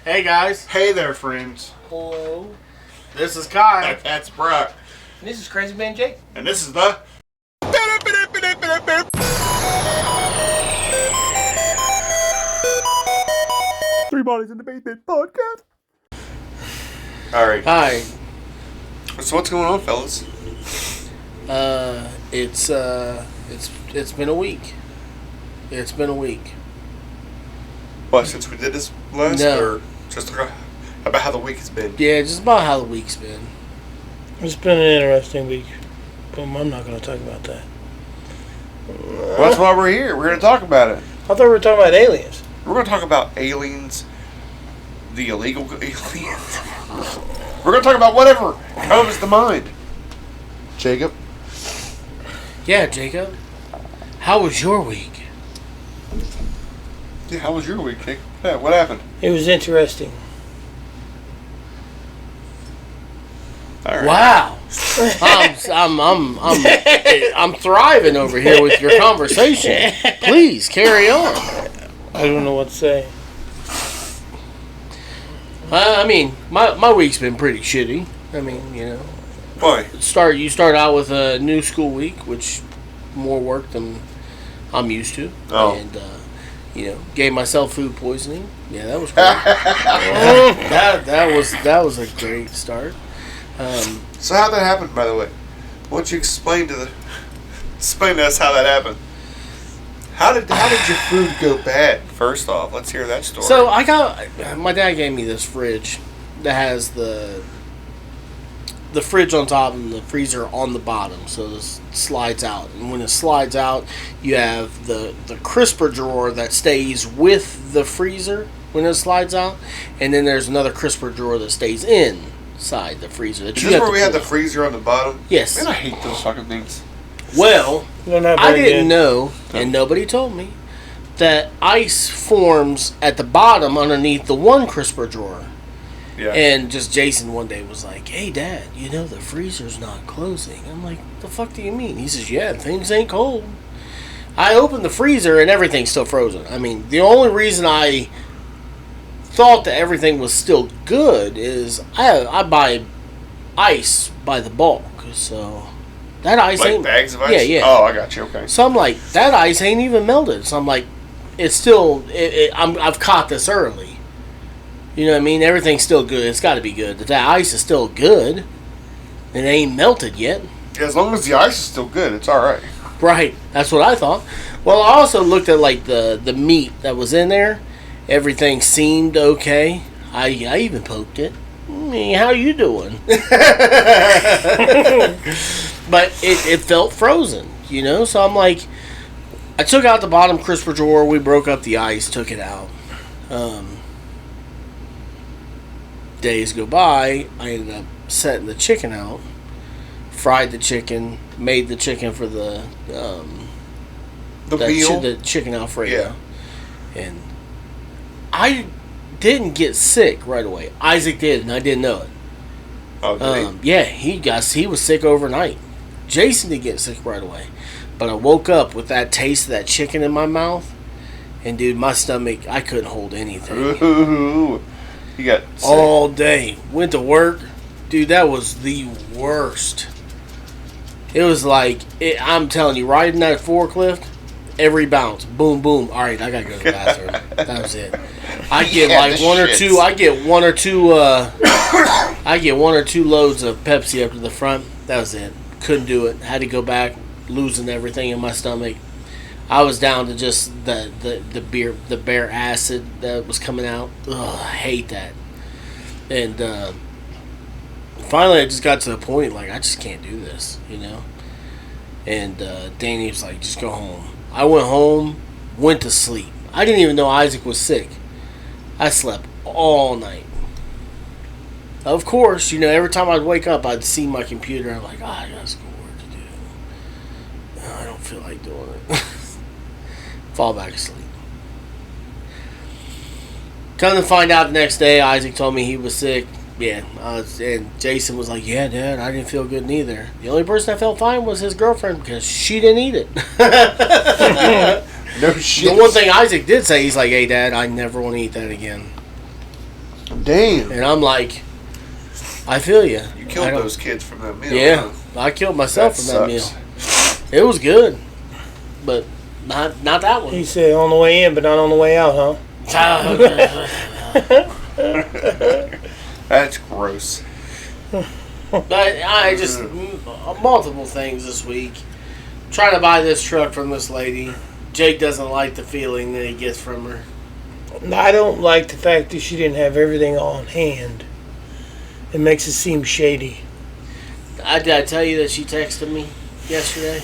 Hey guys. Hey there, friends. Hello. This is Kai. That's Brock. And this is Crazy Man Jake. And this is the... Three Bodies in the Basement podcast. Alright. Hi. So what's going on, fellas? It's been a week. It's been a week. What, since we did this last? No. Or just about how the week has been? Yeah, just about how the week's been. It's been an interesting week, but I'm not going to talk about that. Well, that's why we're here. We're going to talk about it. I thought we were talking about aliens. We're going to talk about aliens, the illegal aliens. We're going to talk about whatever comes to mind. Jacob? Yeah, Jacob. How was your week? Yeah, how was your week, Jacob? Yeah, what happened? It was interesting. All right. Wow. I'm thriving over here with your conversation. Please carry on. I don't know what to say. I mean, my week's been pretty shitty. I mean, you know. Why? You start out with a new school week, which more work than I'm used to. Oh. And gave myself food poisoning. Yeah, that was great. that was a great start. So how'd that happen, by the way? Why don't you explain to us how that happened? How did your food go bad? First off, let's hear that story. So my dad gave me this fridge that has the fridge on top and the freezer on the bottom, so this slides out. And when it slides out, you have the crisper drawer that stays with the freezer when it slides out, and then there's another crisper drawer that stays inside the freezer. Is this where we had the freezer on the bottom? Yes. Man, I hate those fucking things. Well, I I didn't know, and nobody told me, that ice forms at the bottom underneath the one crisper drawer. Yeah. And just Jason one day was like, "Hey, Dad, the freezer's not closing." I'm like, "The fuck do you mean?" He says, "Yeah, things ain't cold." I opened the freezer and everything's still frozen. I mean, the only reason I thought that everything was still good is I buy ice by the bulk, so that ice like ain't bags of ice. Yeah. Oh, I got you. Okay. So I'm like, that ice ain't even melted. So I'm like, it's still. I've caught this early. You know what I mean? Everything's still good. It's got to be good. That ice is still good. It ain't melted yet. Yeah, as long as the ice is still good, it's all right. Right. That's what I thought. Well, I also looked at like the meat that was in there. Everything seemed okay. I even poked it. Hey, how you doing? But it felt frozen, So I'm like, I took out the bottom crisper drawer. We broke up the ice, took it out. Days go by, I ended up setting the chicken out, fried the chicken, made the chicken for the meal? The chicken Alfredo. Yeah. And I didn't get sick right away. Isaac did, and I didn't know it. Oh, did he? Yeah, he was sick overnight. Jason didn't get sick right away. But I woke up with that taste of that chicken in my mouth, and dude, my stomach, I couldn't hold anything. Ooh. You got sick. All day. Went to work. Dude, that was the worst. It was like, I'm telling you, riding that forklift, every bounce, boom, boom. All right, I got to go to the bathroom. That was it. I get one or two loads of Pepsi up to the front. That was it. Couldn't do it. Had to go back, losing everything in my stomach. I was down to just the bare acid that was coming out. Ugh, I hate that. And finally, I just got to the point like I just can't do this, And Danny was like, "Just go home." I went home, went to sleep. I didn't even know Isaac was sick. I slept all night. Of course, every time I'd wake up, I'd see my computer. I'm like, I got some work to do. No, I don't feel like doing it. Fall back asleep. Come to find out the next day, Isaac told me he was sick. Yeah, and Jason was like, "Yeah, Dad, I didn't feel good neither." The only person that felt fine was his girlfriend because she didn't eat it. No shit. The one thing Isaac did say, he's like, "Hey, Dad, I never want to eat that again." Damn. And I'm like, I feel you. You killed those kids from that meal. Yeah, huh? I killed myself from that sucks. meal. It was good, but not that one. He said on the way in, but not on the way out, huh? That's gross. But I just multiple things this week. Trying to buy this truck from this lady. Jake doesn't like the feeling that he gets from her. I don't like the fact that she didn't have everything on hand. It makes it seem shady. Did I tell you that she texted me yesterday?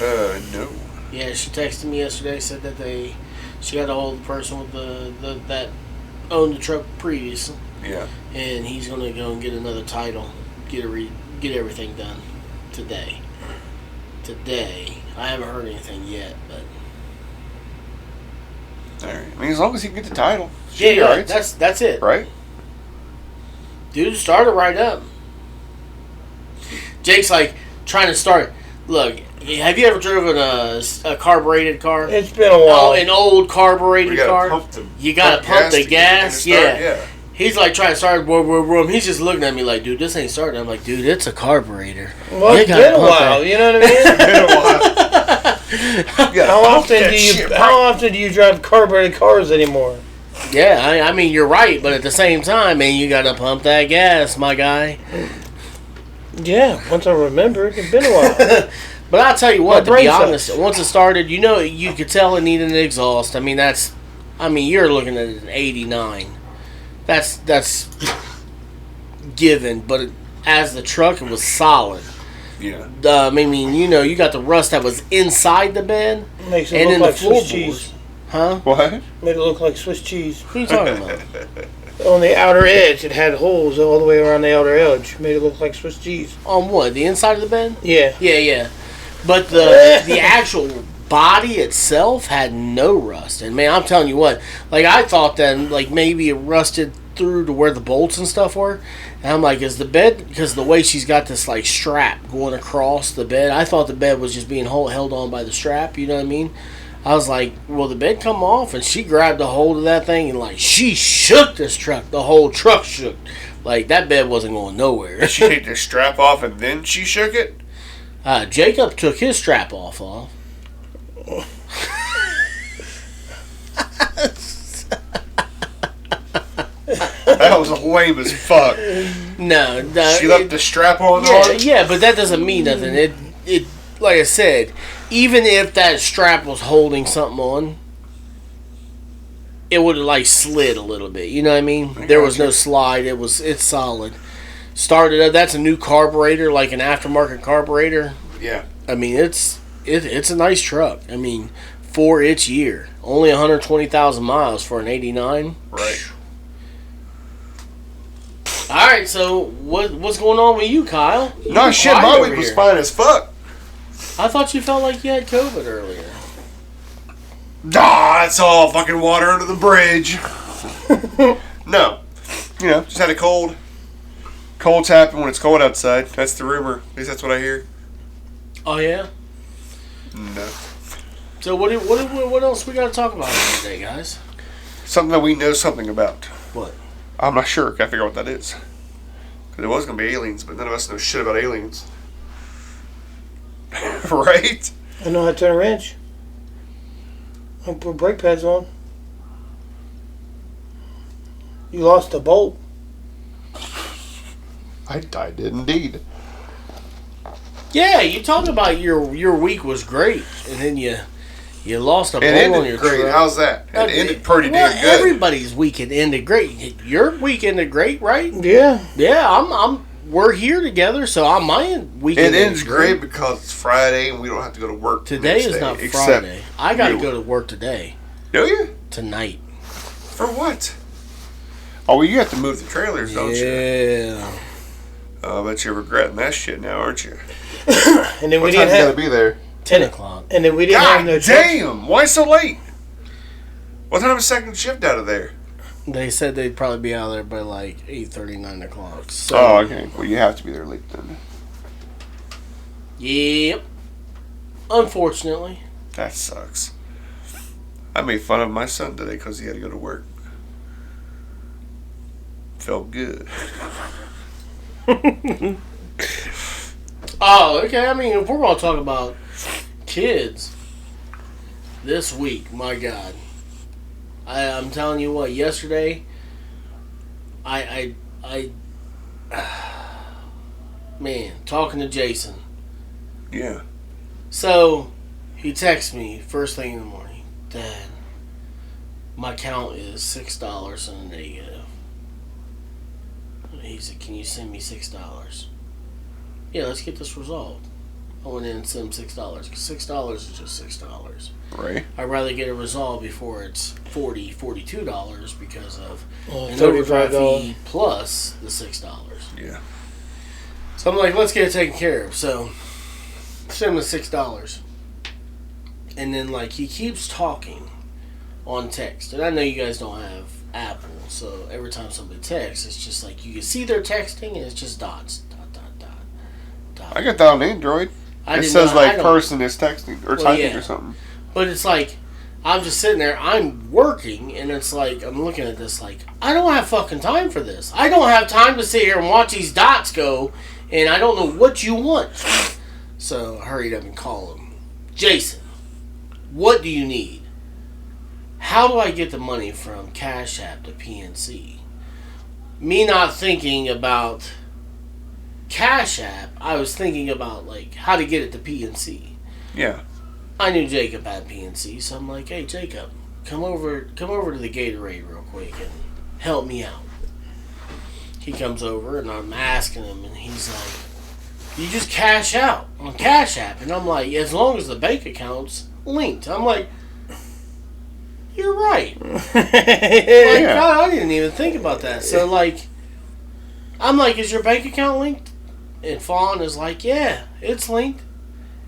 No. Yeah, she texted me yesterday. Said that she got a hold of the person with that owned the truck previously. Yeah. And he's gonna go and get another title, get everything done today. I haven't heard anything yet, but All right. I mean, as long as he can get the title. yeah, Right? that's it. Right? Dude, start it right up. Jake's like trying to start. Look, have you ever driven a carbureted car? It's been a while. Oh, an old carbureted car. You gotta pump the gas. Yeah. He's like trying to start. He's just looking at me like, dude, this ain't starting. I'm like, dude, it's a carburetor. Well, it's been a while. You know what I mean? It's been a while. How often do you drive carbureted cars anymore? Yeah, I mean, you're right, but at the same time, man, you gotta pump that gas, my guy. Yeah, once I remember, it's been a while. But I'll tell you what, to be sucks. honest, once it started, you could tell it needed an exhaust. I mean, you're looking at an 89. That's given, but as the truck, it was solid. Yeah. I mean, you got the rust that was inside the bed Makes it and look in like the Swiss floorboards. cheese. Huh? What? Made it look like Swiss cheese. What are you talking about? On the outer edge, it had holes all the way around the outer edge. Made it look like Swiss cheese. On what? The inside of the bed? Yeah. Yeah. But the actual body itself had no rust. And man, I'm telling you what, like I thought that like maybe it rusted through to where the bolts and stuff were. And I'm like, is the bed, because the way she's got this like strap going across the bed, I thought the bed was just being held on by the strap, you know what I mean? I was like, will the bed come off? And she grabbed a hold of that thing and like she shook this truck. The whole truck shook. Like that bed wasn't going nowhere. Did she take the strap off and then she shook it? Jacob took his strap off. That was lame as fuck. No, She left the strap on. Yeah, but that doesn't mean nothing. It like I said, even if that strap was holding something on, it would have like slid a little bit. You know what I mean? There was no slide. It's solid. Started up. That's a new carburetor, like an aftermarket carburetor. Yeah. I mean, it's a nice truck. I mean, for its year, only 120,000 miles for an '89. Right. All right, so what's going on with you, Kyle? No shit, my week was fine as fuck. I thought you felt like you had COVID earlier. Nah, it's all fucking water under the bridge. No. Just had a cold. Colds happen when it's cold outside. That's the rumor. At least that's what I hear. Oh yeah. No. So what else we got to talk about today, guys? Something that we know something about. What? I'm not sure. Gotta figure out what that is. Because it was gonna be aliens, but none of us know shit about aliens. Right? I know how to turn a wrench. I put brake pads on. You lost a bolt. I did indeed. Yeah, you talked about your week was great, and then you lost a It bolt on ended your great. truck. How's that? It ended pretty Well, damn good. everybody's weekend ended great. Your week ended great, right? Yeah. Yeah, we're here together, so my weekend It ends great because it's Friday and we don't have to go to work. Today is not Friday. I got to go to work today. Do you? Tonight. For what? Oh, well, you have to move the trailers, don't you? Yeah. I bet you're regretting that shit now, aren't you? And then What we time didn't you have gotta be there? 10 o'clock. And then we didn't have no God damn! Why so late? What time is second shift out of there? They said they'd probably be out of there by like 8:30, 9 o'clock. So, Oh, okay. Well, you have to be there late then. Yep. Unfortunately. That sucks. I made fun of my son today because he had to go to work. felt good. Oh, okay. I mean, if we're going to talk about kids this week, my God. I'm telling you what, yesterday, man, talking to Jason. Yeah. So, he texts me first thing in the morning. Dad, my count is $6 in the negative. He said, can you send me $6? Yeah, let's get this resolved. I went in and sent him $6 because $6 is just $6. Right. I'd rather get it resolved before it's $42 because of an $35 overdraft fee plus the $6. Yeah. So I'm like, let's get it taken care of. So send him the $6, and then like he keeps talking on text, and I know you guys don't have Apple, so every time somebody texts, it's just like you can see they're texting, and it's just dots, dot, dot, dot, dot. I got that on Android. It says like person is texting or typing or something. But it's like I'm just sitting there, I'm working, and it's like I'm looking at this like I don't have fucking time for this. I don't have time to sit here and watch these dots go, and I don't know what you want. So I hurried up and called him. Jason, what do you need? How do I get the money from Cash App to PNC? Me not thinking about Cash App, I was thinking about like how to get it to PNC. Yeah. I knew Jacob had PNC, so I'm like, hey Jacob, come over to the Gatorade real quick and help me out. He comes over and I'm asking him, and he's like, you just cash out on Cash App. And I'm like, as long as the bank account's linked. I'm like, you're right. God, I didn't even think about that. So like, I'm like, is your bank account linked? And Fawn is like, yeah, it's linked.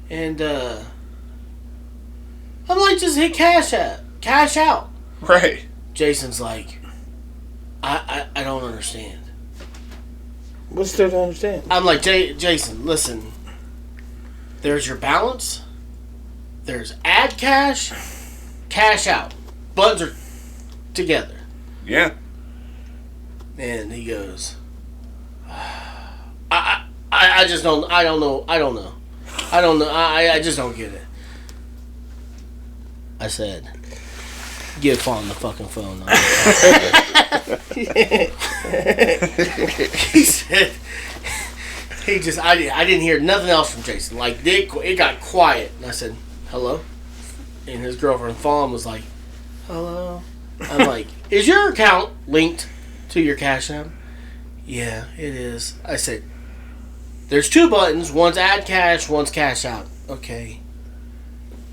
And I'm like, just hit Cash out. Right. Jason's like, I don't understand. What's there to understand? I'm like, Jason, listen. There's your balance. There's add cash, cash out. Buttons are together. Yeah. And he goes, I just don't. I don't know. I just don't get it. I said, give Fawn the fucking phone. He said, I didn't hear nothing else from Jason. Like, it got quiet. And I said, hello? And his girlfriend Fawn was like, hello? I'm like, is your account linked to your Cash App? Yeah, it is. I said, there's two buttons. One's add cash, one's cash out. Okay.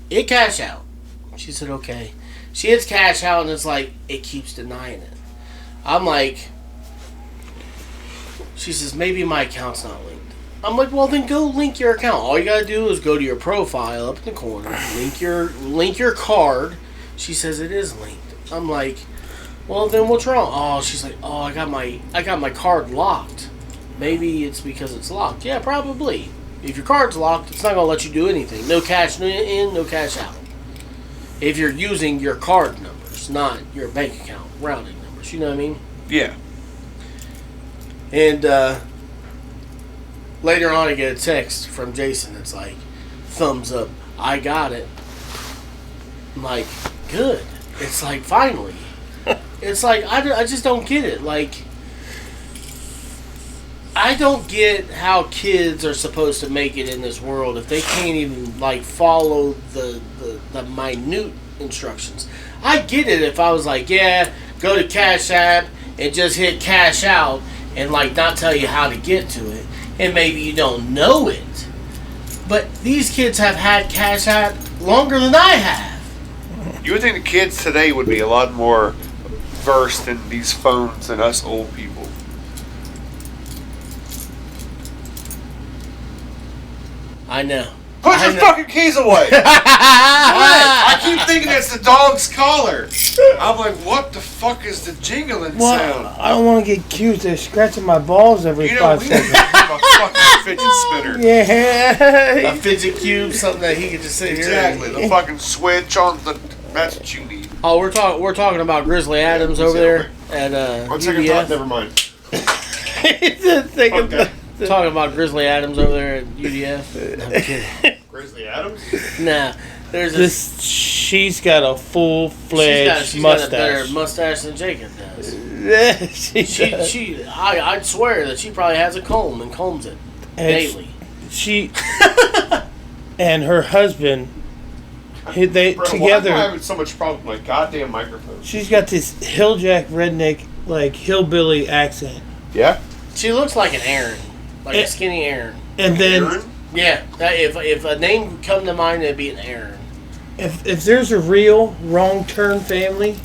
It cash out. She said, okay. She hits cash out, and it's like, it keeps denying it. I'm like, she says, maybe my account's not linked. I'm like, well, then go link your account. All you gotta do is go to your profile up in the corner, link your card. She says it is linked. I'm like, well, then what's wrong? Oh, she's like, oh, I got my card locked. Maybe it's because it's locked. Yeah, probably. If your card's locked, it's not gonna let you do anything. No cash in, no cash out. If you're using your card numbers, not your bank account routing numbers. You know what I mean? Yeah. And later on, I get a text from Jason. It's like, thumbs up. I got it. I'm like, good. It's like, finally. It's like, I just don't get it. Like, I don't get how kids are supposed to make it in this world if they can't even, like, follow the minute instructions. I get it if I was like, yeah, go to Cash App and just hit cash out and, like, not tell you how to get to it. And maybe you don't know it. But these kids have had Cash App longer than I have. You would think the kids today would be a lot more versed in these phones than us old people. I know. Put your fucking keys away! What? I keep thinking it's the dog's collar. I'm like, what the fuck is the jingling sound? I don't want to get accused of scratching my balls every 5 we seconds. have a fucking fidget spinner. Yeah. A fidget cube, something that he could just sit here. Exactly. The fucking switch on the. That's what you need. Oh, we're talking about Grizzly Adams over there at One second UBF. thought, never mind. Talking about Grizzly Adams over there at UDF. I'm kidding. Grizzly Adams? Nah, there's this. She's got a full-fledged She's mustache. got a better mustache than Jacob does. I'd swear that she probably has a comb and combs it daily. She and her husband, they Bro, together. Why am I having so much problem with my goddamn microphone? She's got this hilljack redneck, like hillbilly accent. Yeah? She looks like an Aaron, like a skinny Aaron. And then, Aaron? Yeah, if a name come to mind, it'd be an Aaron. if there's a real wrong turn family,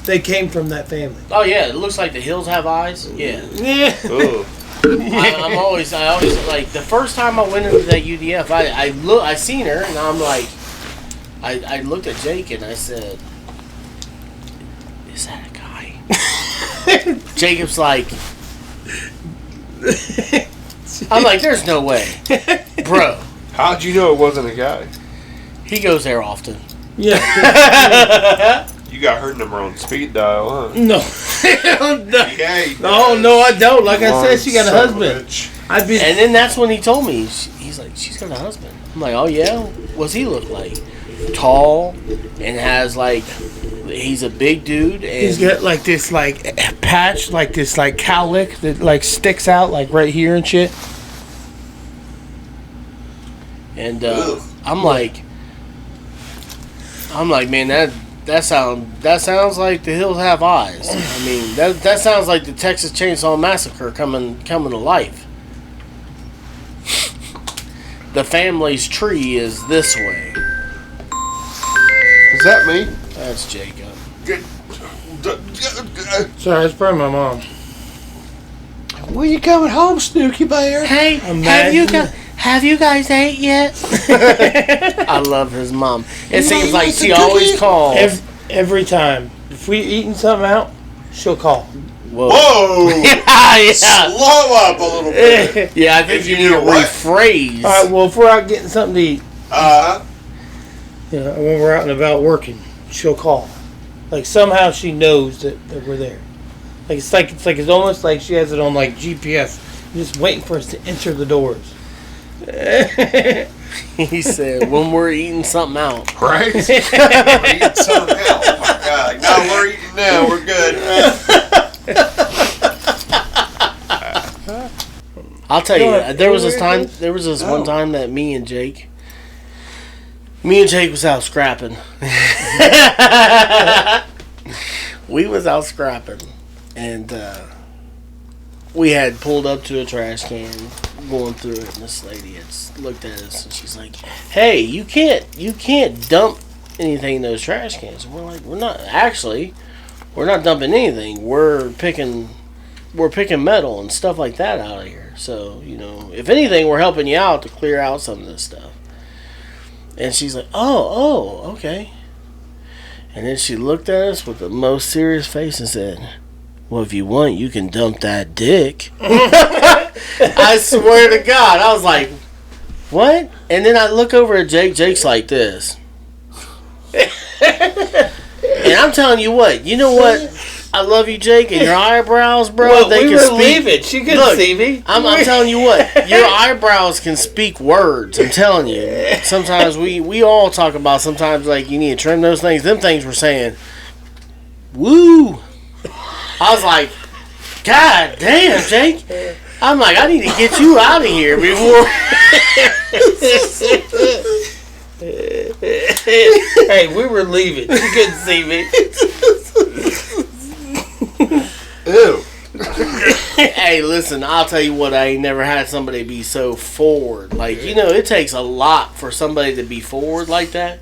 they came from that family. Oh yeah, it looks like the hills have eyes. Yeah. Yeah. Ooh. I always like the first time I went into that UDF, I seen her and I'm like, I looked at Jake and I said, "Is that a guy?" Jacob's like, I'm like, "There's no way, bro." How'd you know it wasn't a guy? He goes there often. Yeah. You got her number on speed dial, huh? No. Yeah, No, I don't. Like I said, she got a husband. I'd be. And then that's when he told me, he's like, "She's got a husband." I'm like, "Oh yeah, what's he look like?" Tall and has like, he's a big dude. And He's got like this like patch, like this like cowlick that like sticks out like right here and shit. And I'm like, man, that sounds like the hills have eyes. I mean, that sounds like the Texas Chainsaw Massacre coming to life. The family's tree is this way. Is that me? That's Jacob. Sorry, it's probably my mom. When you coming home, Snooky Bear? Hey, have you guys ate yet? I love his mom. It seems like she always calls. Every time. If we eating something out, she'll call. Whoa! yeah. Slow up a little bit. Yeah, I think you need to rephrase. Alright, well, if we're out getting something to eat, Uh-huh. when we're out and about working, she'll call. Like somehow she knows that we're there. Like it's almost like she has it on like GPS, just waiting for us to enter the doors. He said, when we're eating something out. Right? We're eating something else. Oh my God. No, we're eating now. We're good. I'll tell you, there was this one time that me and Jake was out scrapping. We was out scrapping, and we had pulled up to a trash can, going through it, and this lady had looked at us, and she's like, "Hey, you can't dump anything in those trash cans." And we're like, we're not dumping anything. We're picking metal and stuff like that out of here. So, if anything, we're helping you out to clear out some of this stuff. And she's like, oh, okay. And then she looked at us with the most serious face and said, "Well, if you want, you can dump that dick." I swear to God. I was like, what? And then I look over at Jake. Jake's like this. And I'm telling you what. You know what? I love you, Jake, and your eyebrows, bro. Well, they we can were speak. leaving. She couldn't see me. I'm telling you what. Your eyebrows can speak words. I'm telling you. Sometimes we all talk about sometimes like you need to trim those things. Them things were saying, "Woo." I was like, God damn, Jake. I'm like, I need to get you out of here before. Hey, we were leaving. She couldn't see me. Ew. Hey, listen, I'll tell you what, I ain't never had somebody be so forward. Like, it takes a lot for somebody to be forward like that.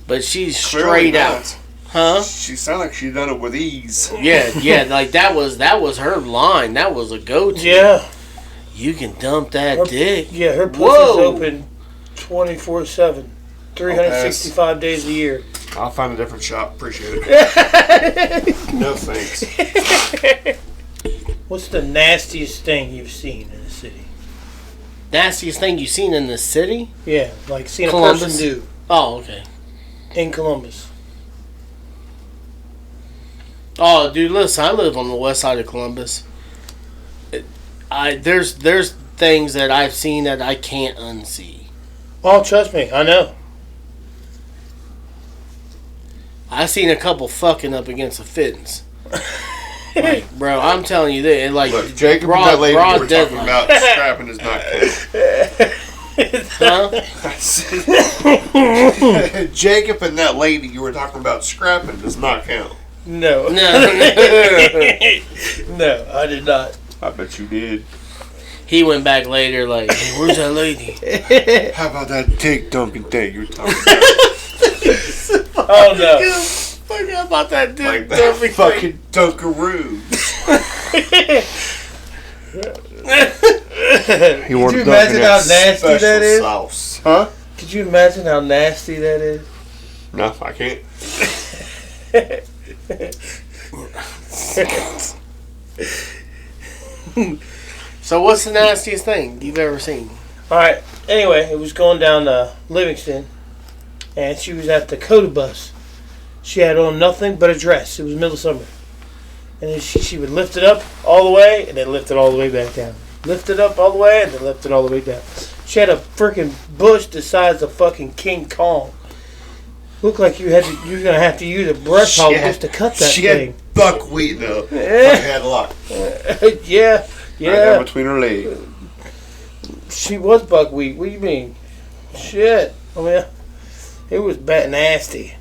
But she's straight out. Huh? She sounded like she done it with ease. Yeah, like that was her line. That was a go-to. Yeah. You can dump that dick. Yeah, her pussy's Whoa. open 24/7, 365 days a year. I'll find a different shop. Appreciate it. No thanks. What's the nastiest thing you've seen in the city? Nastiest thing you seen in the city? Yeah, like seen Columbus. a person do Oh, okay. in Columbus. Oh, dude, listen, I live on the west side of Columbus. there's things that I've seen that I can't unsee. Oh, trust me, I know. I seen a couple fucking up against the fence. Like, bro, I'm telling you this. Like, look, Jacob and that lady you were talking about scrapping is not count. Jacob and that lady you were talking about scrapping does not count. No. No. No, I did not. I bet you did. He went back later like, hey, where's that lady? How about that dick dunking thing you were talking about? Oh, no. Forgot about that dude. Like that fucking dunkaroo. Could you imagine how nasty that is? Sauce. Huh? Could you imagine how nasty that is? No, I can't. So what's the nastiest thing you've ever seen? Alright, anyway, it was going down to Livingston, and she was at the Coda bus. She had on nothing but a dress. It was middle of summer. And then she would lift it up all the way, and then lift it all the way back down. Lift it up all the way, and then lift it all the way down. She had a freaking bush the size of fucking King Kong. Looked like you were gonna have to use a brush hog just to cut that she thing. Had buckwheat though. Had luck. Yeah. Right there between her legs. She was buckwheat. What do you mean? Shit. I mean, it was bad nasty.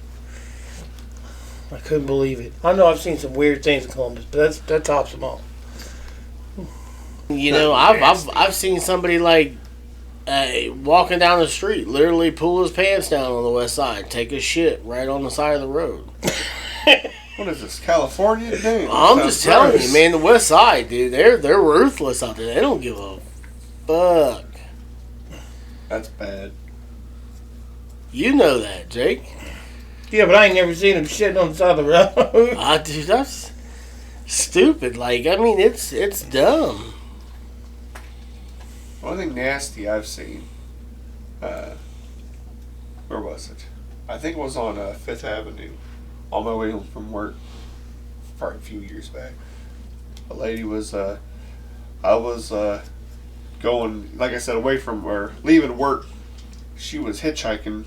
I couldn't believe it. I know I've seen some weird things in Columbus, but that tops them all. You know, I've seen somebody like walking down the street, literally pull his pants down on the west side, take a shit right on the side of the road. What is this, California? Dude, I'm just telling you, man, the west side, dude, they're ruthless out there. They don't give a fuck. That's bad. You know that, Jake. Yeah, but I ain't never seen him shitting on the side of the road. Dude, that's stupid. Like, I mean, it's dumb. One thing nasty I've seen, where was it? I think it was on 5th Avenue, on my way home from work, probably a few years back. A lady was, I was going, like I said, away from, or leaving work. She was hitchhiking.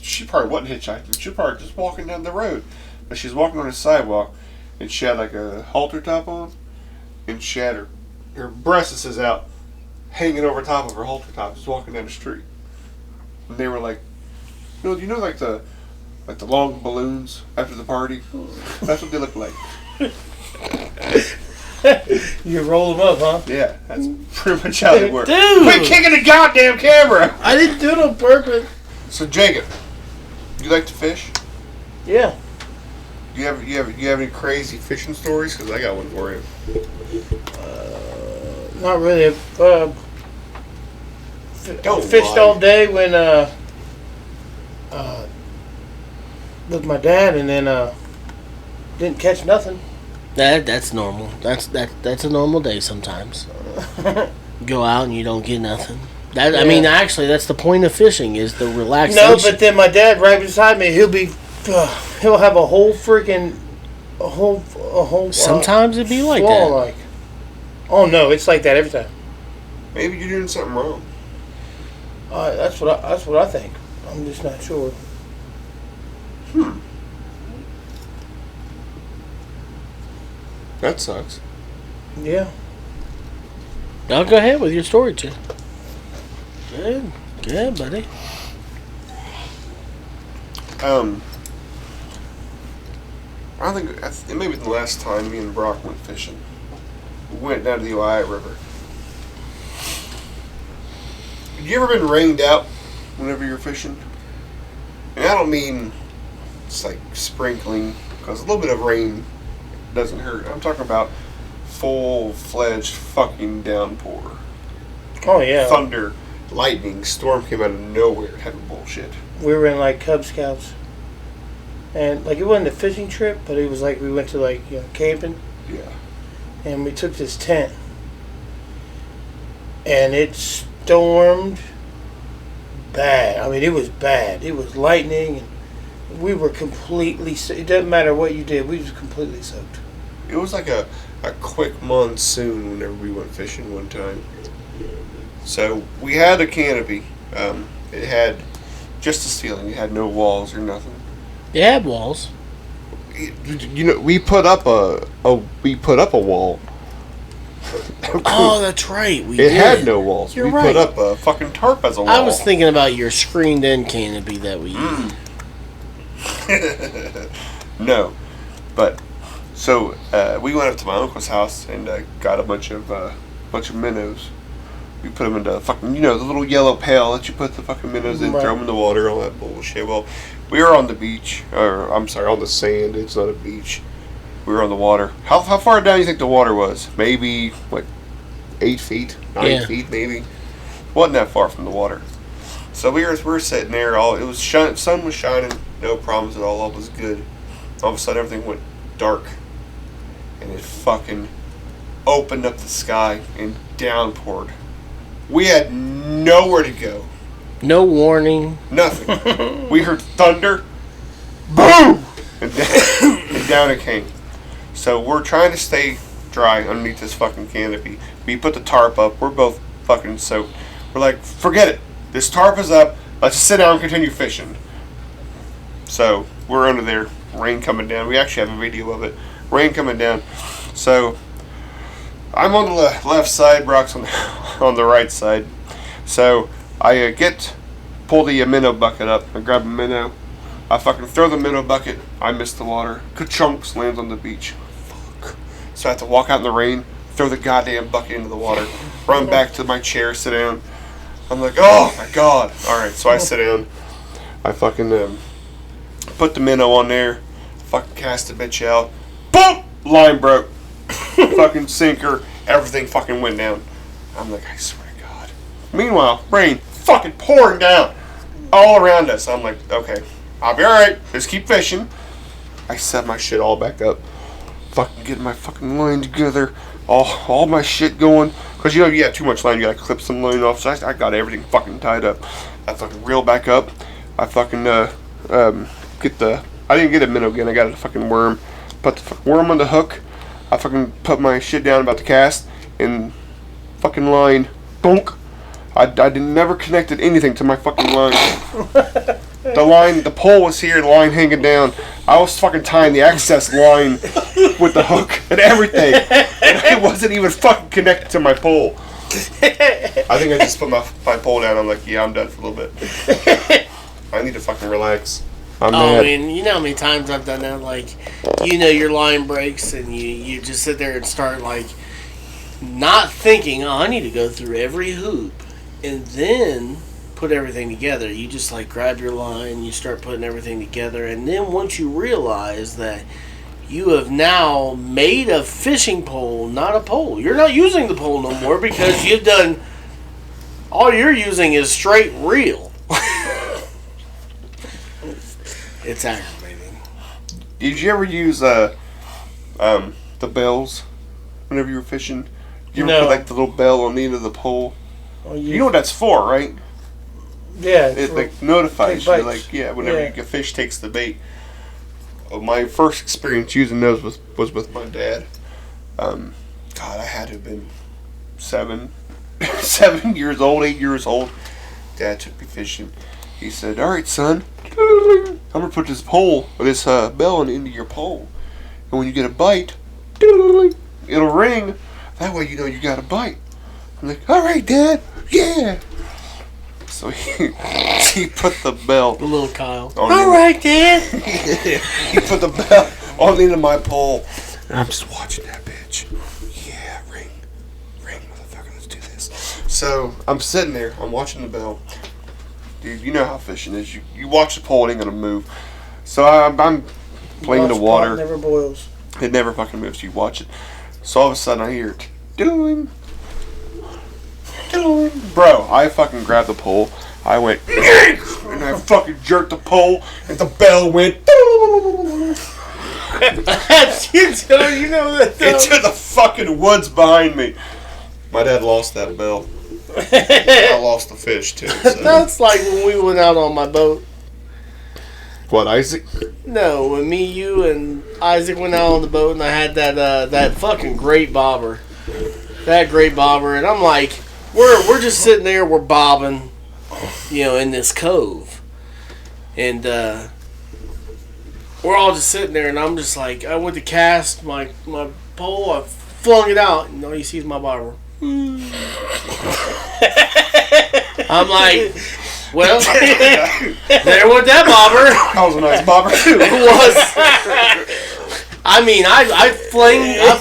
She probably wasn't hitchhiking. She was probably just walking down the road. But she was walking on the sidewalk, and she had like a halter top on, and she had her breasts out, hanging over top of her halter top, just walking down the street. And they were like, do you know like the long balloons after the party? That's what they look like. You roll them up, huh? Yeah, that's pretty much how they work. Dude! Quit kicking the goddamn camera! I didn't do it on purpose. So Jacob, you like to fish? Yeah. Do you have any crazy fishing stories? Because I got one for you. Not really. Don't Fished lie. all day when with my dad, and then didn't catch nothing. That's normal. That's a normal day sometimes. Go out and you don't get nothing. That I mean, actually, that's the point of fishing, is the relaxation. No, but then my dad right beside me, he'll have a whole freaking a whole. Sometimes it'd be like flaw, that. Like, oh no, it's like that every time. Maybe you're doing something wrong. That's what I think. I'm just not sure. That sucks. Yeah. Now go ahead with your story, Jim. Good, good, buddy. I think it may be the last time me and Brock went fishing. We went down to the Ohio River. Have you ever been rained out whenever you're fishing? And I don't mean it's like sprinkling, because a little bit of rain doesn't hurt. I'm talking about full-fledged fucking downpour. Oh yeah. Thunder, lightning, storm came out of nowhere type of bullshit. We were in like Cub Scouts, and like it wasn't a fishing trip, but it was like we went to like camping. Yeah. And we took this tent, and it stormed bad. I mean, it was bad. It was lightning, and we were completely. It doesn't matter what you did. We was completely soaked. It was like a quick monsoon whenever we went fishing one time. So we had a canopy. It had just a ceiling. It had no walls or nothing. They had walls. You know, we put up a wall. Oh, that's right. It had no walls. You're we right. put up a fucking tarp as a wall. I was thinking about your screened-in canopy that we used. No, but so we went up to my uncle's house and got a bunch of minnows. We put them into fucking, the little yellow pail that you put the fucking minnows in, throw them in the water, all that bullshit. Well, we were on the beach, or I'm sorry, on the sand. It's not a beach. We were on the water. How far down do you think the water was? Maybe, 8 feet? 9 feet, maybe? Wasn't that far from the water. So we were sitting there, sun was shining, no problems at all was good. All of a sudden everything went dark. And it fucking opened up the sky and downpoured. We had nowhere to go. No warning. Nothing. We heard thunder. Boom! And down it came. So we're trying to stay dry underneath this fucking canopy. We put the tarp up. We're both fucking soaked. We're like, forget it. This tarp is up. Let's just sit down and continue fishing. So we're under there. Rain coming down. We actually have a video of it. Rain coming down. So I'm on the left side. Brock's on the right side. So I pull the minnow bucket up. I grab a minnow. I fucking throw the minnow bucket. I miss the water. Ka-chunks lands on the beach. Fuck. So I have to walk out in the rain, throw the goddamn bucket into the water, run back to my chair, sit down. I'm like, oh my god. Alright, so I sit down. I fucking put the minnow on there. Fucking cast the bitch out. Boom! Line broke. Fucking sinker. Everything fucking went down. I'm like, I swear to God. Meanwhile, rain fucking pouring down all around us. I'm like, okay, I'll be alright. Just keep fishing. I set my shit all back up. Fucking getting my fucking line together. All my shit going. Because you have too much line. You gotta clip some line off. So I got everything fucking tied up. I fucking reel back up. I fucking I didn't get a minnow again. I got a fucking worm. Put the fucking worm on the hook. I fucking put my shit down about to cast. And fucking line. Bonk. I never connected anything to my fucking line. The pole was here, the line hanging down. I was fucking tying the access line with the hook and everything. And it wasn't even fucking connected to my pole. I think I just put my pole down. I'm like, yeah, I'm done for a little bit. I need to fucking relax. I'm mad. I mean, you know how many times I've done that? Like, your line breaks and you just sit there and start, not thinking, oh, I need to go through every hoop. And then put everything together. You just grab your line, you start putting everything together, and then once you realize that you have now made a fishing pole, not a pole. You're not using the pole no more because you've done all you're using is straight reel. It's aggravating. Did you ever use the bells whenever you were fishing? Did you ever put the little bell on the end of the pole? Oh, you know what that's for, right? Yeah. It notifies you, whenever a fish takes the bait. My first experience using those was with my dad. God, I had to have been 7 years old, 8 years old. Dad took me fishing. He said, all right, son, I'm going to put this bell into your pole. And when you get a bite, it'll ring. That way you got a bite. I'm like, all right, Dad, yeah. So he put the bell. The little Kyle. All right, Dad. He put the bell on the end of my pole. And I'm just watching that bitch. Yeah, ring, motherfucker, let's do this. So I'm sitting there, I'm watching the bell. Dude, you know how fishing is. You watch the pole, it ain't gonna move. So I'm playing the water. It never boils. It never fucking moves. You watch it. So all of a sudden I hear it. Doing. Bro, I fucking grabbed the pole. I went, and I fucking jerked the pole, and the bell went. Into the fucking woods behind me. My dad lost that bell. I lost the fish too. So. That's like when we went out on my boat. What, Isaac? No, when me, you, and Isaac went out on the boat, and I had that fucking great bobber. That great bobber, and I'm like, we're just sitting there, we're bobbing, in this cove. And we're all just sitting there, and I'm just like, I went to cast my pole, I flung it out, and all you see is my bobber. I'm like, well, there went that bobber. That was a nice bobber too. It was. I mean, I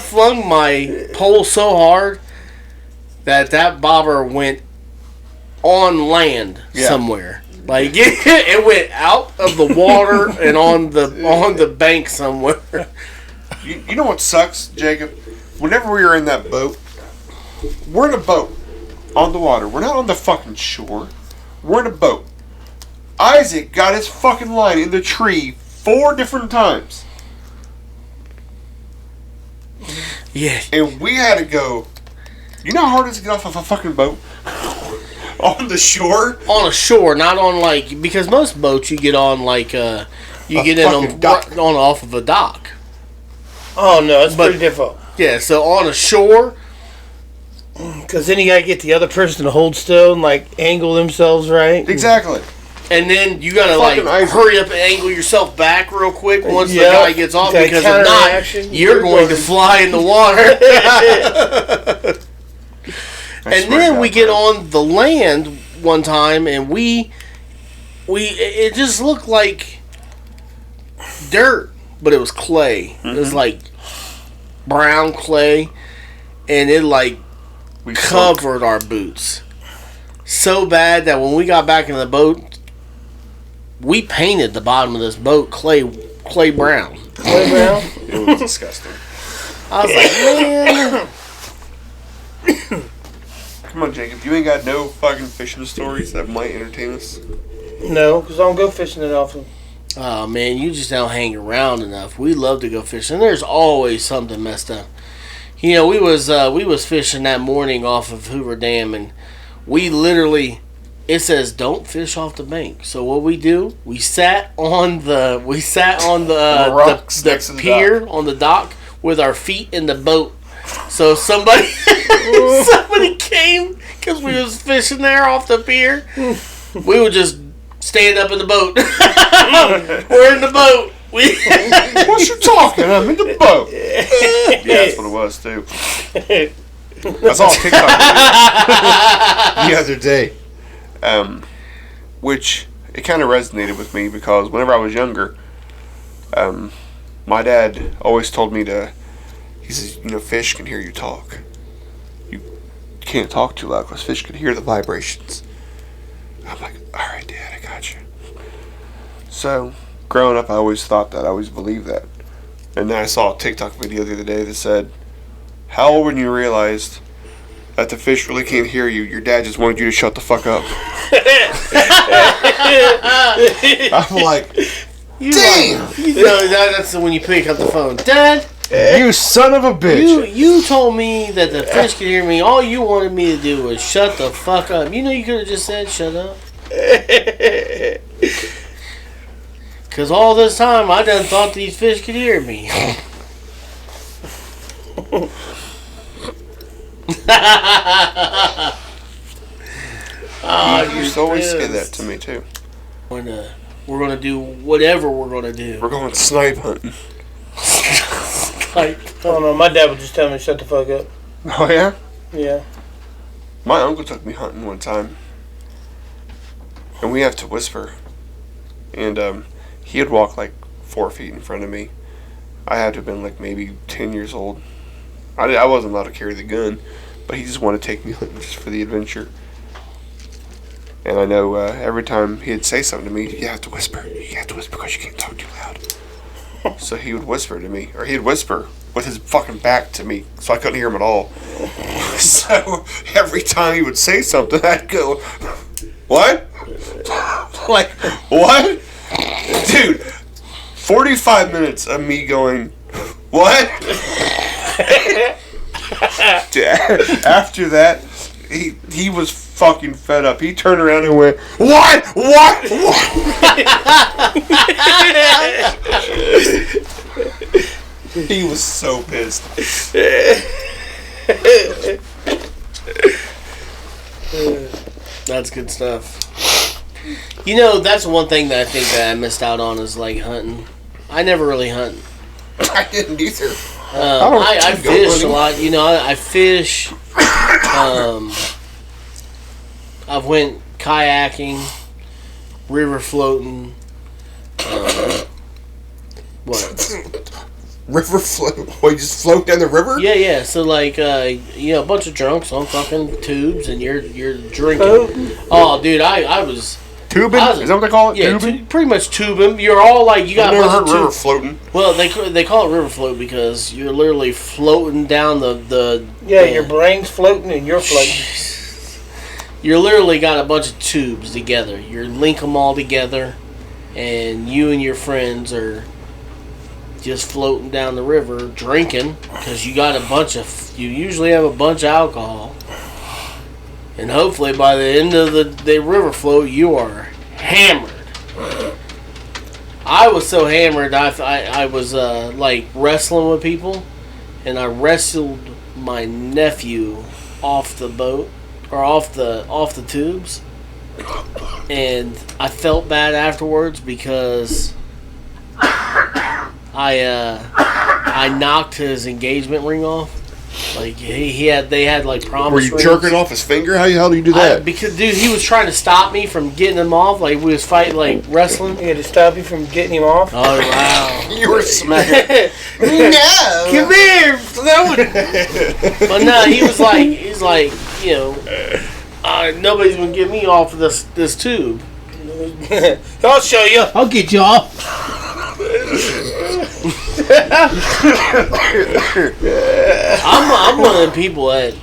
flung my pole so hard that bobber went on land somewhere. Like it went out of the water and on the bank somewhere. You know what sucks, Jacob? Whenever we were in that boat, we're in a boat on the water. We're not on the fucking shore. We're in a boat. Isaac got his fucking line in the tree 4 different times. Yeah. And we had to go. You know how hard it is to get off of a fucking boat? On the shore? On a shore, not on because most boats you get on you get in on off of a dock. Oh no, it's pretty difficult. Yeah, so on a shore, because then you gotta get the other person to hold still and angle themselves right. Exactly. And then you gotta hurry up and angle yourself back real quick once the guy gets off, that because if not, you're going to fly in the water. And then we get on the land one time, and it just looked like dirt, but it was clay. Mm-hmm. It was like brown clay, and it covered our boots so bad that when we got back in the boat, we painted the bottom of this boat clay brown. Clay brown? It was disgusting. I was like, man. Come on, Jacob. You ain't got no fucking fishing stories that might entertain us? No, because I don't go fishing that often. Oh, man, you just don't hang around enough. We love to go fishing. There's always something messed up. We was fishing that morning off of Hoover Dam, and we literally, it says don't fish off the bank. So what we do, we sat on the pier on the dock with our feet in the boat. So somebody came because we was fishing there off the pier. We would just stand up in the boat. We're in the boat. What you talking? I'm in the boat. Yeah, that's what it was too. I saw a TikTok the other day, which it kind of resonated with me because whenever I was younger, my dad always told me he says, fish can hear you talk. You can't talk too loud because fish can hear the vibrations. I'm like, all right, Dad, I got you. So, growing up, I always thought that. I always believed that. And then I saw a TikTok video the other day that said, how old when you realized that the fish really can't hear you? Your dad just wanted you to shut the fuck up. I'm like, damn! That's when you pick up the phone. Dad! You son of a bitch! You told me that the fish could hear me. All you wanted me to do was shut the fuck up. You could have just said shut up. Because all this time I done thought these fish could hear me. You used to always say that to me too. We're gonna do whatever we're gonna do. We're going snipe hunting. I don't know. My dad would just tell me to shut the fuck up. Oh yeah? Yeah. My uncle took me hunting one time, and we have to whisper. And he'd walk 4 feet in front of me. I had to have been maybe 10 years old. I wasn't allowed to carry the gun, but he just wanted to take me hunting just for the adventure. And I know every time he'd say something to me, you have to whisper. You have to whisper because you can't talk too loud. So he would whisper to me, or he'd whisper with his fucking back to me, so I couldn't hear him at all. So every time he would say something, I'd go, what? What? Dude, 45 minutes of me going, what? After that, he was fucking fed up. He turned around and went, "What? What? What?" He was so pissed. That's good stuff. You know, that's one thing that I think that I missed out on is like hunting. I never really hunt. I didn't either. I fish a lot. You know, I fish. I've went kayaking, river floating. What? River float? What, you just float down the river? Yeah. So like, you know, a bunch of drunks on fucking tubes, and you're drinking. Oh, dude, I was. Tubing? Is that what they call it? Yeah, tubing? pretty much tubing. You're all like, you got I've a never bunch heard of river floating. Well, they call it river float because you're literally floating down the your brain's floating and you're floating. You're literally got a bunch of tubes together. You link them all together, and you and your friends are just floating down the river drinking because you usually have a bunch of alcohol. And hopefully by the end of the river float, you are hammered. I was so hammered, I was like wrestling with people, and I wrestled my nephew off the boat, or off the tubes, and I felt bad afterwards because I knocked his engagement ring off. Like they had like promise Were you rings. jerking off his finger? How the hell do you do that? Because dude, he was trying to stop me from getting him off. Like we was fighting, like wrestling. You had to stop you from getting him off. Oh wow! You were smacking. No, come here. But no, he's like, you know, nobody's gonna get me off of this tube. I'll show you. I'll get you off. I'm one of the people that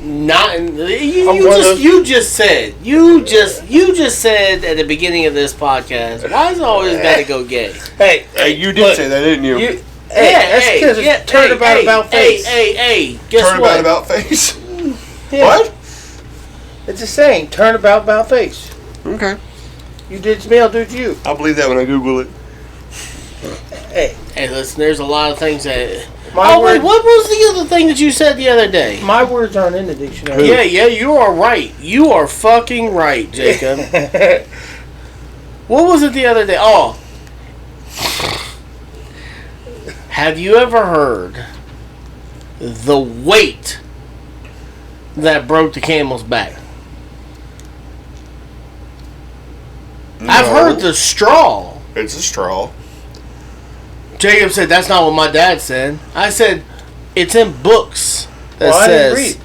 not. You just said at the beginning of this podcast. Why is it always got to go gay? Hey, you did say that, didn't you? That's because it's turnabout face. Hey, guess what? Turnabout about face. Yeah. What? It's a saying. Turnabout face. Okay. You did to me, I'll do it to you. I'll believe that when I Google it. Hey, listen. There's a lot of things that. Wait, what was the other thing that you said the other day? my words aren't in the dictionary. Yeah, you are right. You are fucking right, Jacob. What was it the other day? Oh. Have you ever heard the weight that broke the camel's back? No. I've heard the straw. It's a straw. Jacob said, that's not what my dad said. I said, it's in books that Well, I says... didn't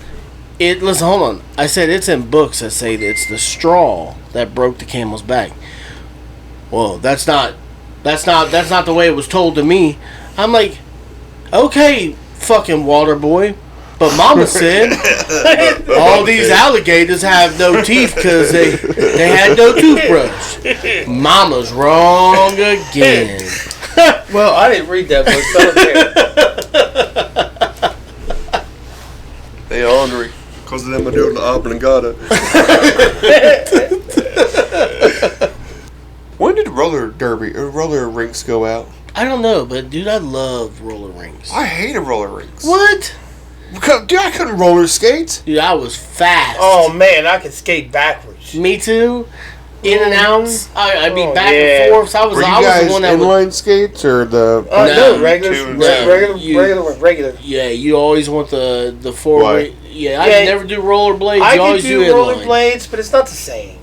read. Listen, hold on. I said it's in books that say that it's the straw that broke the camel's back. Well, that's not the way it was told to me. I'm like, okay, fucking water boy. But Mama said all these alligators have no teeth because they had no toothbrush. Mama's wrong again. Well, I didn't read that book, so I don't care. They ornery. Because of them, I do the oblongata. When did roller rinks go out? I don't know, but dude, I love roller rinks. I hated roller rinks. What? Because, dude, I couldn't roller skate. Dude, I was fast. Oh, man, I could skate backwards. Me too. In and outs. I'd be back yeah. and forth. So I was Were you the guys one that would... inline skates or the... No, regular. Yeah, you always want the forward. Right. Yeah, I never do rollerblades. I You always do inline. rollerblades, but it's not the same.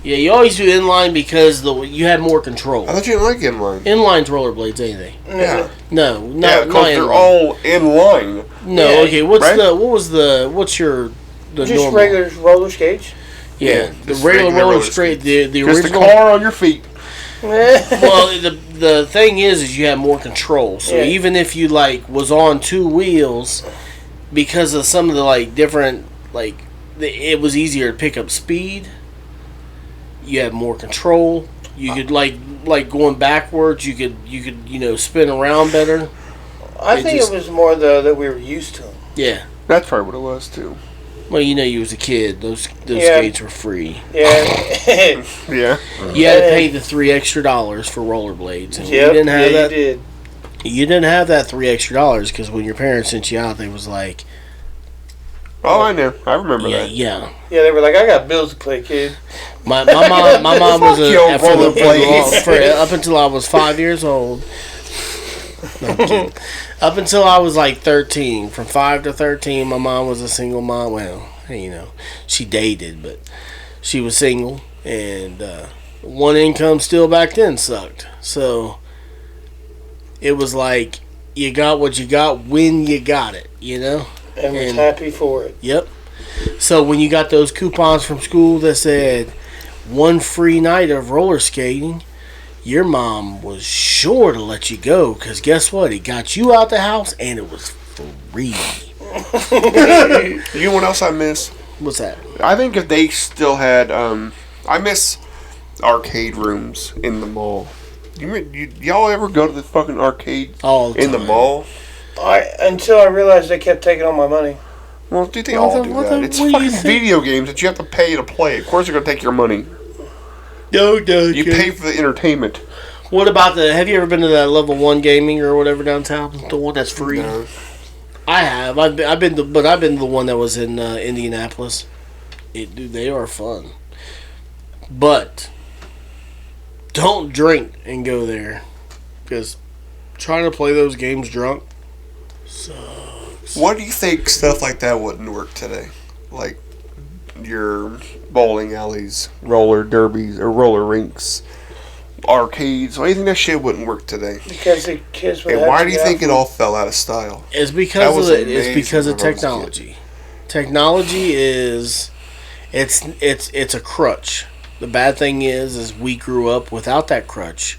Yeah, you always do inline because you have more control. I thought you didn't like inline. Inline's rollerblades, ain't they? Yeah. No, Yeah, not because they're inline. all in line. No, Yeah, okay. What's right? what's your the Just normal? regular roller skates. Yeah, the just regular regular roller roller straight. The Just original. the car on your feet. Well, the thing is you have more control. So Yeah. even if you was on two wheels, because of some of the different it was easier to pick up speed. You have more control. You could like going backwards. You could spin around better. I think it was more that we were used to them. Yeah. That's probably what it was, too. Well, you was a kid. Those skates were free. Yeah. Yeah. You had to pay the $3 extra for rollerblades. And Yep, you didn't have that. you did. You didn't have that $3 extra because when your parents sent you out, they was like, Oh, I know. I remember yeah, that. yeah. Yeah, they were like, I got bills to pay, kid. My mom was Fuck your rollerblades. up until I was 5 years old. No, I'm kidding. Up until I was like 13, from 5 to 13, my mom was a single mom. Well, she dated, but she was single, and one income still back then sucked. So it was like you got what you got when you got it, And was happy for it. Yep. So when you got those coupons from school that said 1 free night of roller skating, your mom was sure to let you go, because guess what? It got you out the house and it was free. You know what else I miss? What's that? I think if they still had, I miss arcade rooms in the mall. Y'all ever go to the fucking arcade All the in the time. mall? Until I realized they kept taking all my money. Well, do they all do that? It's fucking video games that you have to pay to play. Of course they're going to take your money. No. You pay for the entertainment. What about have you ever been to that level 1 gaming or whatever downtown? The one that's free? No. I have. I've been the one that was in Indianapolis. Dude, they are fun. But don't drink and go there, because trying to play those games drunk sucks. What do you think stuff like that wouldn't work today? Like your bowling alleys, roller derbies, or roller rinks, arcades. Why do you think that shit wouldn't work today? Because the kids would And have why to do you get think out it from- all fell out of style? It's That because was of it's amazing because of when I was a kid. technology. Technology is it's a crutch. The bad thing is we grew up without that crutch,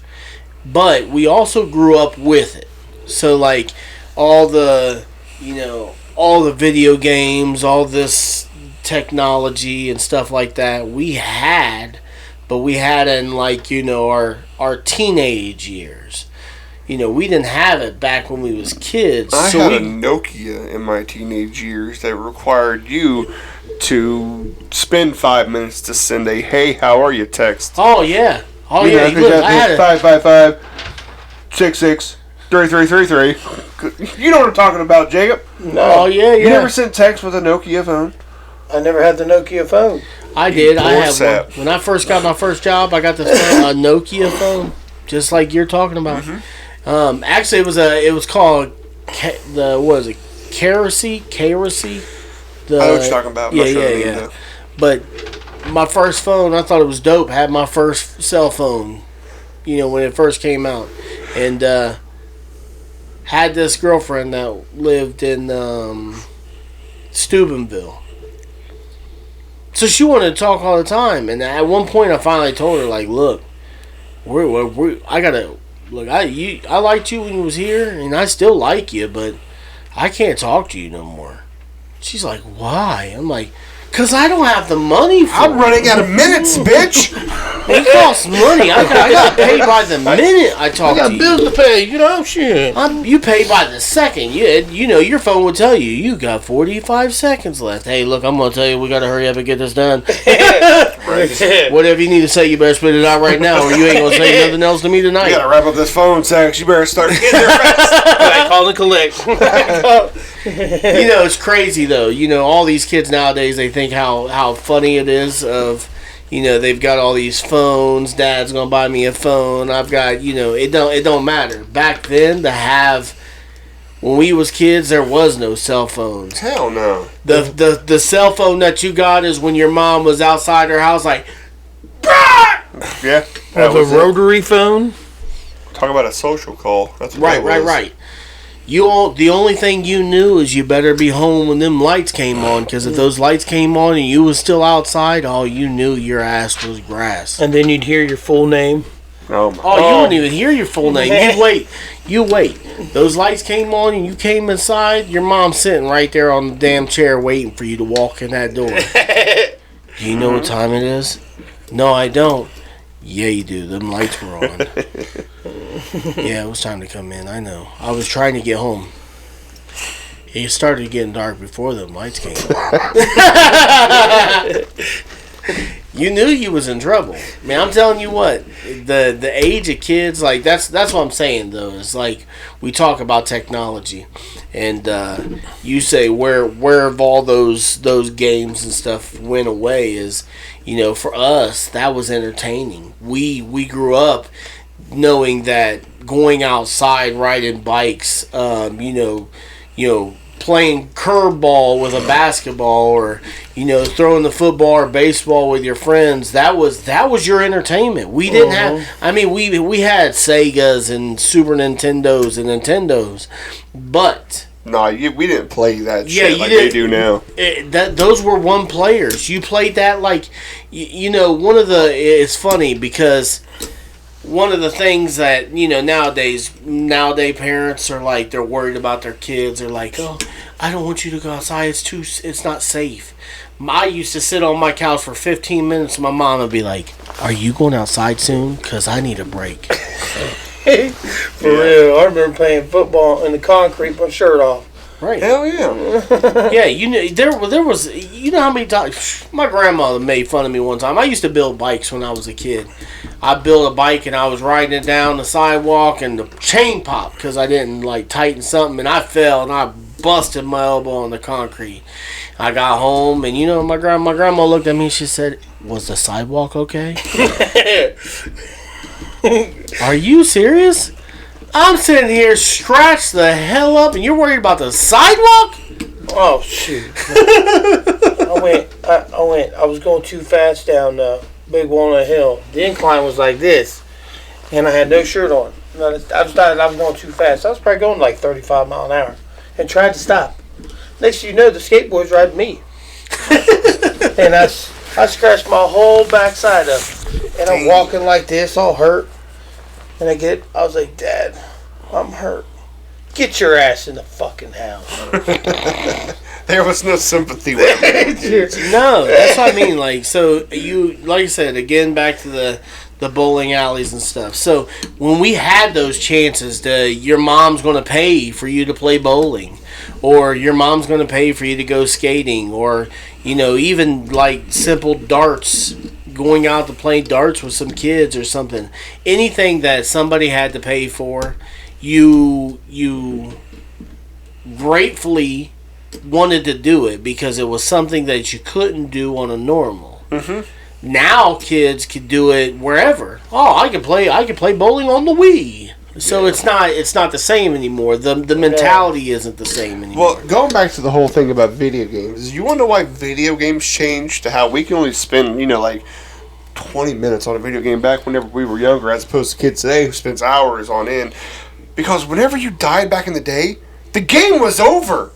but we also grew up with it. So like all the video games, all this technology and stuff like that we had, but we had in our teenage years. We didn't have it back when we was kids. I so had a Nokia in my teenage years that required you to spend 5 minutes to send a "Hey, how are you?" text. Oh yeah. Oh yeah. Look, I had it. 555-66-3333. You know what I'm talking about, Jacob? No, Oh yeah. You never sent text with a Nokia phone? I never had the Nokia phone. I did. I poor had sap. one. When I first got my first job, I got this a Nokia phone, just like you're talking about. Actually, it was called Kerosene. I know what you're talking about. I'm not sure what I mean, though. But my first phone, I thought it was dope. Had my first cell phone, when it first came out, and had this girlfriend that lived in Steubenville. So she wanted to talk all the time, and at one point I finally told her, like, look, I liked you when you was here, and I still like you, but I can't talk to you no more. She's like, why? I'm like, because I don't have the money for I'm it. running out of minutes, bitch. It costs money. I got paid by the minute I talk to you. to pay, shit. You pay by the second. Your phone would tell you, you got 45 seconds left. Hey, look, I'm going to tell you, we got to hurry up and get this done. Whatever you need to say, you better spit it out right now, or you ain't going to say nothing else to me tonight. You gotta wrap up this phone, Sax. You better start getting there fast. I call and collect. It's crazy, though. All these kids nowadays, they think how funny it is of... they've got all these phones. Dad's gonna buy me a phone. I've got, it don't matter. Back then, when we was kids, there was no cell phones. Hell no. The cell phone that you got is when your mom was outside her house, like, Yeah. That was a rotary phone. Talk about a social call. That's what that was. right. The only thing you knew is you better be home when them lights came on, because if those lights came on and you was still outside, all you knew your ass was grass. And then you'd hear your full name. Oh, my. Oh, you wouldn't even hear your full name. You wait. Those lights came on and you came inside, your mom's sitting right there on the damn chair waiting for you to walk in that door. Do you know what time it is? No, I don't. Yeah, you do. Them lights were on. Yeah, it was time to come in. I know. I was trying to get home. It started getting dark before the lights came on. You knew you was in trouble. I mean, I'm telling you what, the age of kids, like that's what I'm saying though. It's like we talk about technology, and you say where have all those games and stuff went away? Is, you know, for us that was entertaining. We grew up knowing that going outside riding bikes, you know, playing curveball with a basketball, or, you know, throwing the football or baseball with your friends, that was your entertainment. We didn't have, I mean, we had Segas and Super Nintendos and Nintendos, but no, we didn't play that shit like they do now. Those were one players. You played that like, you know, it's funny because one of the things that, you know, nowadays parents are like, they're worried about their kids. They're like, oh, I don't want you to go outside. It's not safe. I used to sit on my couch for 15 minutes and my mom would be like, are you going outside soon? Because I need a break. For real. I remember playing football in the concrete with my shirt off. Right. Hell yeah. Yeah, you know, there was, you know how many times, my grandmother made fun of me one time. I used to build bikes when I was a kid. I built a bike and I was riding it down the sidewalk and the chain popped because I didn't like tighten something, and I fell and I busted my elbow on the concrete. I got home and, you know, my grandma looked at me and she said, was the sidewalk okay? Are you serious? I'm sitting here scratched the hell up and you're worried about the sidewalk? Oh, shoot. I was going too fast down Big Walnut Hill. The incline was like this, and I had no shirt on. I decided I was going too fast. I was probably going like 35 miles an hour and tried to stop. Next thing you know, the skateboard's riding me. And I scratched my whole backside up. And I'm walking like this, all hurt. And I was like, Dad, I'm hurt. Get your ass in the fucking house. There was no sympathy with it. No, that's what I mean. Like, so you, like I said, again, back to the bowling alleys and stuff. So when we had those chances, your mom's going to pay for you to play bowling, or your mom's going to pay for you to go skating, or, you know, even like simple darts, going out to play darts with some kids or something. Anything that somebody had to pay for, you gratefully wanted to do it because it was something that you couldn't do on a normal. Mm-hmm. Now kids can do it wherever. Oh, I can play bowling on the Wii. So it's not the same anymore. The mentality isn't the same anymore. Well, going back to the whole thing about video games, you wonder why video games changed to how we can only spend, you know, like 20 minutes on a video game back whenever we were younger, as opposed to kids today who spends hours on end. Because whenever you died back in the day, the game was over.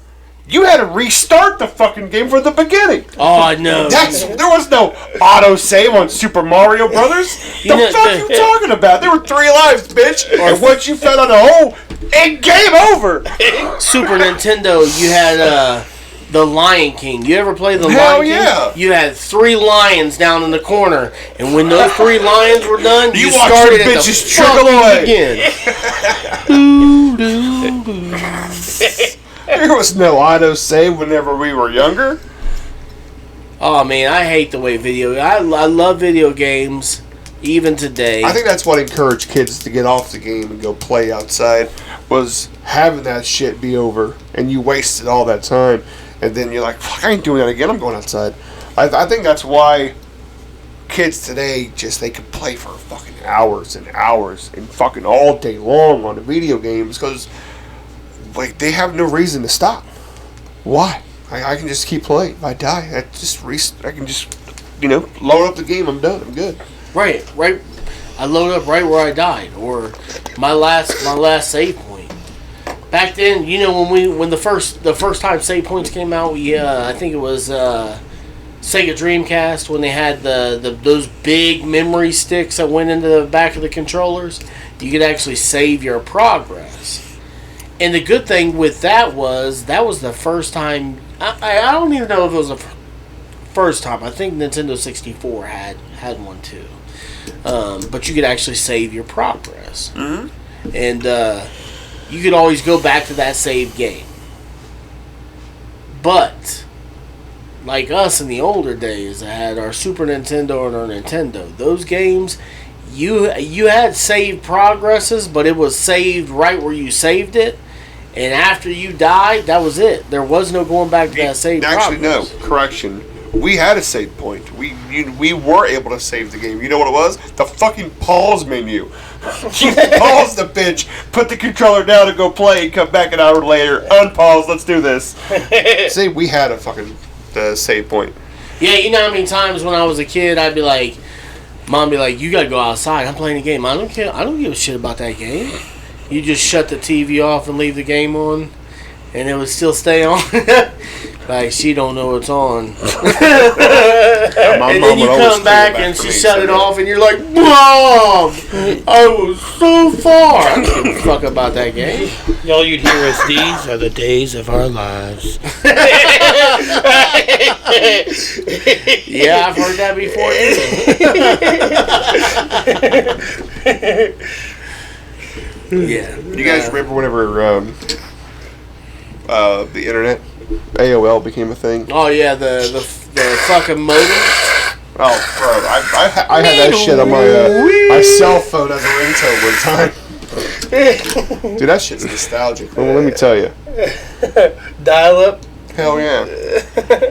You had to restart the fucking game from the beginning. Oh, I know. There was no auto save on Super Mario Brothers. The fuck you talking about? There were 3 lives, bitch. And once you fell on a hole, and game over. Super Nintendo, you had the Lion King. You ever play the Lion King? Hell yeah. You had 3 lions down in the corner, and when those 3 lions were done, you watched started the at bitches the trickle away again. There was no auto save whenever we were younger. Oh man, I hate the way I love video games even today. I think that's what encouraged kids to get off the game and go play outside, was having that shit be over and you wasted all that time, and then you're like, fuck, I ain't doing that again, I'm going outside. I think that's why kids today they can play for fucking hours and hours and fucking all day long on the video games, because like they have no reason to stop. Why? I can just keep playing. If I die, I can just, you know, load up the game. I'm done. I'm good. Right. I load up right where I died, or my last save point. Back then, you know, when the first time save points came out, I think it was Sega Dreamcast, when they had those big memory sticks that went into the back of the controllers. You could actually save your progress. And the good thing with that was the first time. I don't even know if it was the first time. I think Nintendo 64 had one too. But you could actually save your progress. Mm-hmm. And you could always go back to that save game. But like us in the older days that had our Super Nintendo and our Nintendo, those games, you had saved progresses, but it was saved right where you saved it. And after you died, that was it. There was no going back to that saved Actually, progress. no. Correction. We had a save point. We were able to save the game. You know what it was? The fucking pause menu. You pause the bitch, put the controller down and go play, and come back an hour later, unpause, let's do this. See, we had a fucking save point. Yeah, you know how many times when I was a kid, I'd be like, Mom be like, you gotta go outside. I'm playing a game. I don't care. I don't give a shit about that game. You just shut the TV off and leave the game on, and it would still stay on. Like, she don't know it's on. And then you come back and she shut it off, and you're like, Mom, I was so far. I don't give a fuck about that game. All you'd hear is, these are the days of our lives. Yeah, I've heard that before. Yeah. You guys remember whenever the internet, AOL, became a thing? Oh yeah, the fucking modem. Oh, bro, I had that shit on my cell phone as a ringtone one time. Dude, that shit's nostalgic. Well, let me tell you. Dial up. Hell yeah.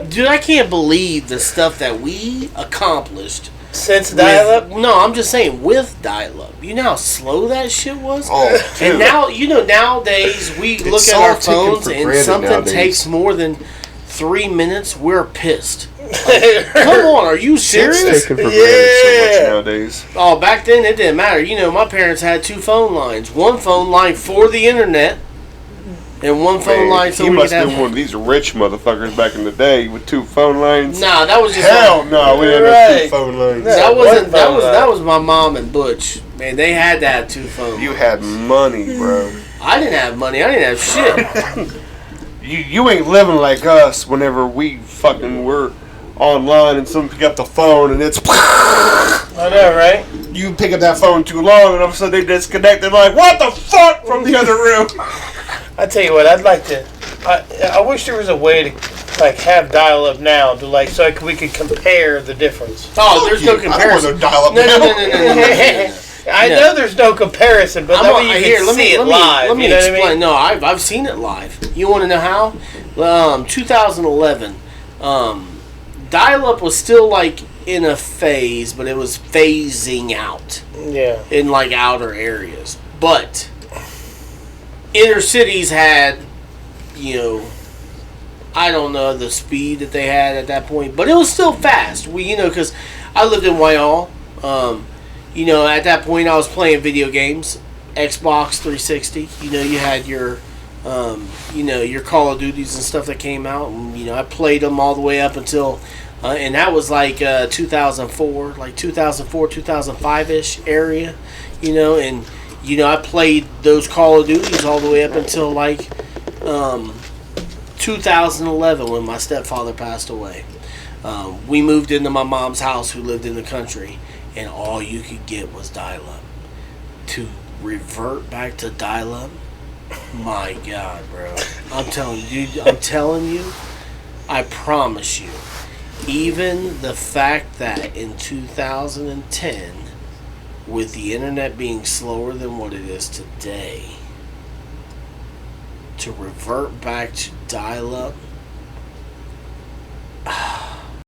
Dude, I can't believe the stuff that we accomplished. Since dial up? No, I'm just saying with dial up. You know how slow that shit was? Oh, dude. And now, nowadays we look at our phones and something takes more than 3 minutes, we're pissed. Like, come on, are you serious? It's taken for granted so much nowadays. Oh, back then it didn't matter. You know, my parents had 2 phone lines. One phone line for the internet, and one phone line so he we must could have have... been one of these rich motherfuckers back in the day with 2 phone lines. Nah, that was just... Hell no, we didn't have 2 phone lines. That wasn't... That was my mom and Butch. Man, they had to have 2 phones. You had money, bro. I didn't have money. I didn't have shit. You ain't living like us whenever we fucking were online and someone pick up the phone and it's... I know, right? You pick up that phone too long and all of a sudden they disconnect and like, what the fuck, from the other room? I tell you what, I'd like to... I wish there was a way to like have dial up now to like so we could compare the difference. Oh, there's no comparison. I don't want no dial up No. I know there's no comparison, but that way you can see it live. Let me you know explain. what I mean? No, I've seen it live. You want to know how? 2011. Dial-up was still like in a phase, but it was phasing out. Yeah. In like outer areas, but inner cities had, you know, I don't know the speed that they had at that point, but it was still fast. Because I lived in Wyall. At that point I was playing video games, Xbox 360. You had your, your Call of Duties and stuff that came out, and I played them all the way up until, and that was like 2004, 2005-ish area, and I played those Call of Duties all the way up until like 2011 when my stepfather passed away. We moved into my mom's house who lived in the country, and all you could get was dial-up. To revert back to dial-up, my God, bro. I'm telling you, I promise you, even the fact that in 2010, with the internet being slower than what it is today, to revert back to dial-up